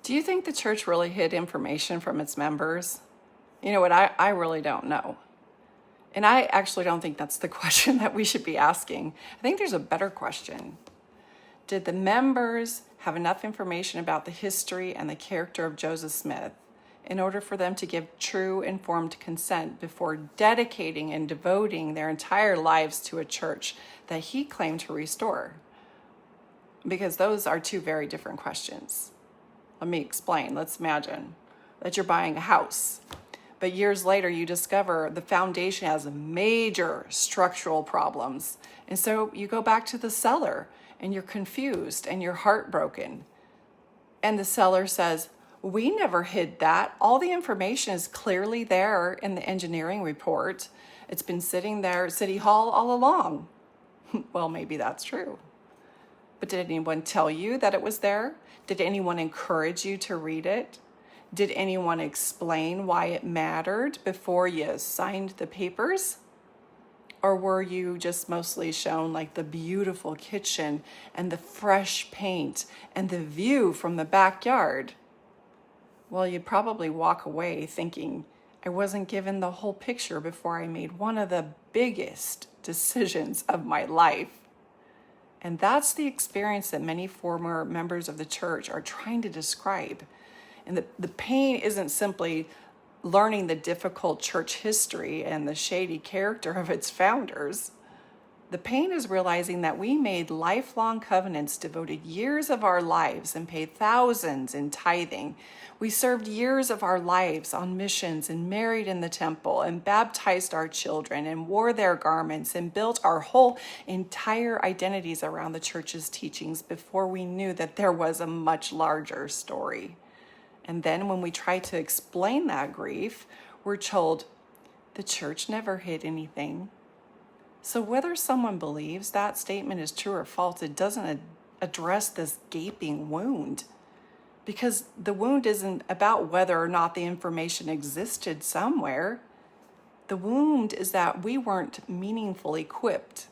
Do you think the church really hid information from its members? You know what? I really don't know. And I actually don't think that's the question that we should be asking. I think there's a better question. Did the members have enough information about the history and the character of Joseph Smith in order for them to give true informed consent before dedicating and devoting their entire lives to a church that he claimed to restore? Because those are two very different questions. Let me explain. Let's imagine that you're buying a house, but years later you discover the foundation has major structural problems. And so you go back to the seller and you're confused and you're heartbroken. And the seller says, "We never hid that. All the information is clearly there in the engineering report. It's been sitting there at City Hall all along." Well, maybe that's true. But did anyone tell you that it was there? Did anyone encourage you to read it? Did anyone explain why it mattered before you signed the papers? Or were you just mostly shown like the beautiful kitchen and the fresh paint and the view from the backyard? Well, you'd probably walk away thinking, I wasn't given the whole picture before I made one of the biggest decisions of my life. And that's the experience that many former members of the church are trying to describe. And the pain isn't simply learning the difficult church history and the shady character of its founders. The pain is realizing that we made lifelong covenants, devoted years of our lives, and paid thousands in tithing. We served years of our lives on missions and married in the temple and baptized our children and wore their garments and built our whole entire identities around the church's teachings before we knew that there was a much larger story. And then when we try to explain that grief, we're told the church never hid anything. So whether someone believes that statement is true or false, it doesn't address this gaping wound. Because the wound isn't about whether or not the information existed somewhere. The wound is that we weren't meaningfully equipped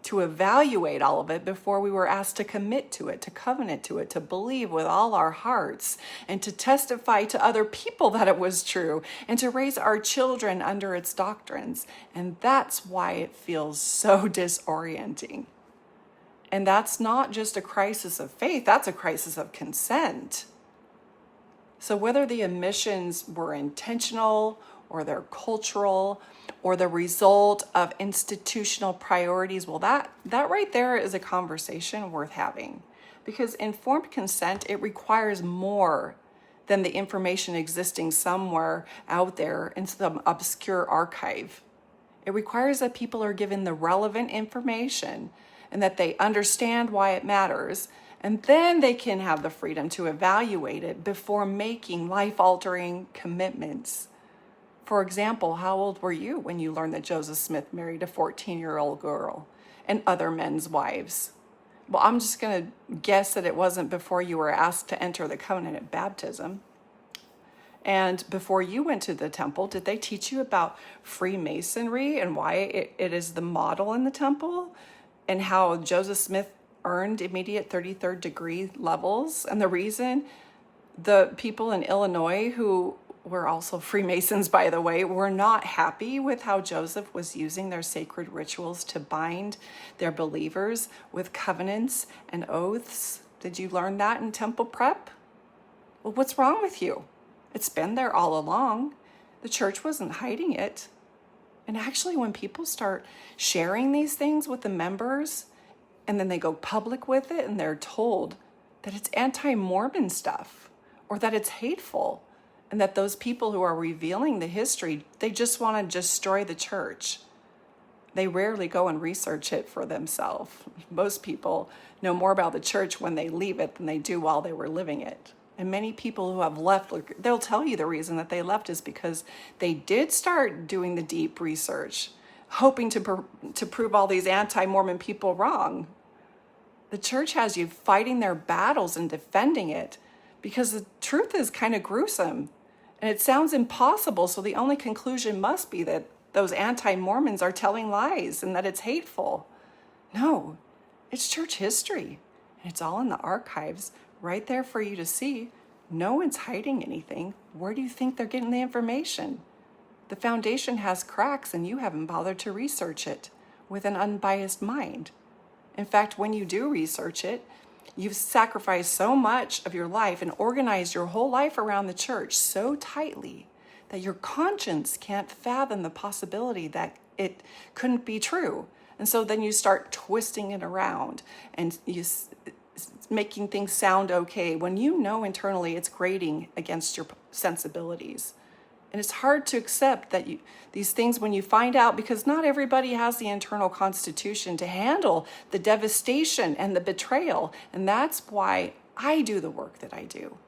to evaluate all of it before we were asked to commit to it, to covenant to it, to believe with all our hearts, and to testify to other people that it was true, and to raise our children under its doctrines. And that's why it feels so disorienting. And that's not just a crisis of faith, that's a crisis of consent. So whether the omissions were intentional or they're cultural or the result of institutional priorities, well, that right there is a conversation worth having. Because informed consent, it requires more than the information existing somewhere out there in some obscure archive. It requires that people are given the relevant information and that they understand why it matters, and then they can have the freedom to evaluate it before making life-altering commitments. For example, how old were you when you learned that Joseph Smith married a 14-year-old girl and other men's wives? Well, I'm just going to guess that it wasn't before you were asked to enter the covenant at baptism. And before you went to the temple, did they teach you about Freemasonry and why it is the model in the temple? And how Joseph Smith earned immediate 33rd degree levels? And the reason the people in Illinois, who were also Freemasons, by the way, were not happy with how Joseph was using their sacred rituals to bind their believers with covenants and oaths. Did you learn that in temple prep? Well, what's wrong with you? It's been there all along. The church wasn't hiding it. And actually, when people start sharing these things with the members, and then they go public with it, and they're told that it's anti-Mormon stuff, or that it's hateful, and that those people who are revealing the history, they just want to destroy the church. They rarely go and research it for themselves. Most people know more about the church when they leave it than they do while they were living it. And many people who have left, they'll tell you the reason that they left is because they did start doing the deep research, hoping to prove all these anti-Mormon people wrong. The church has you fighting their battles and defending it because the truth is kind of gruesome and it sounds impossible. So the only conclusion must be that those anti-Mormons are telling lies and that it's hateful. No, it's church history. And it's all in the archives right there for you to see. No one's hiding anything. Where do you think they're getting the information? The foundation has cracks and you haven't bothered to research it with an unbiased mind. In fact, when you do research it, you've sacrificed so much of your life and organized your whole life around the church so tightly that your conscience can't fathom the possibility that it couldn't be true. And so then you start twisting it around and making things sound okay when you know internally it's grating against your sensibilities. And it's hard to accept that these things when you find out, because not everybody has the internal constitution to handle the devastation and the betrayal. And that's why I do the work that I do.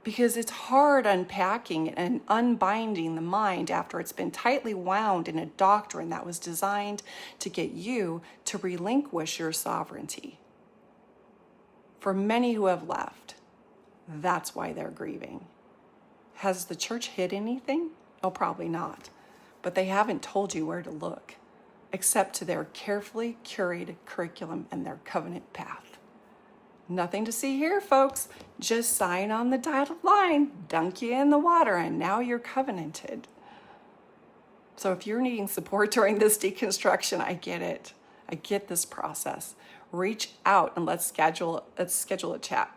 Because it's hard unpacking and unbinding the mind after it's been tightly wound in a doctrine that was designed to get you to relinquish your sovereignty. For many who have left, that's why they're grieving. Has the church hid anything? Oh, probably not. But they haven't told you where to look, except to their carefully curated curriculum and their covenant path. Nothing to see here, folks. Just sign on the dotted line, dunk you in the water, and now you're covenanted. So if you're needing support during this deconstruction, I get it. I get this process. Reach out and let's schedule a chat.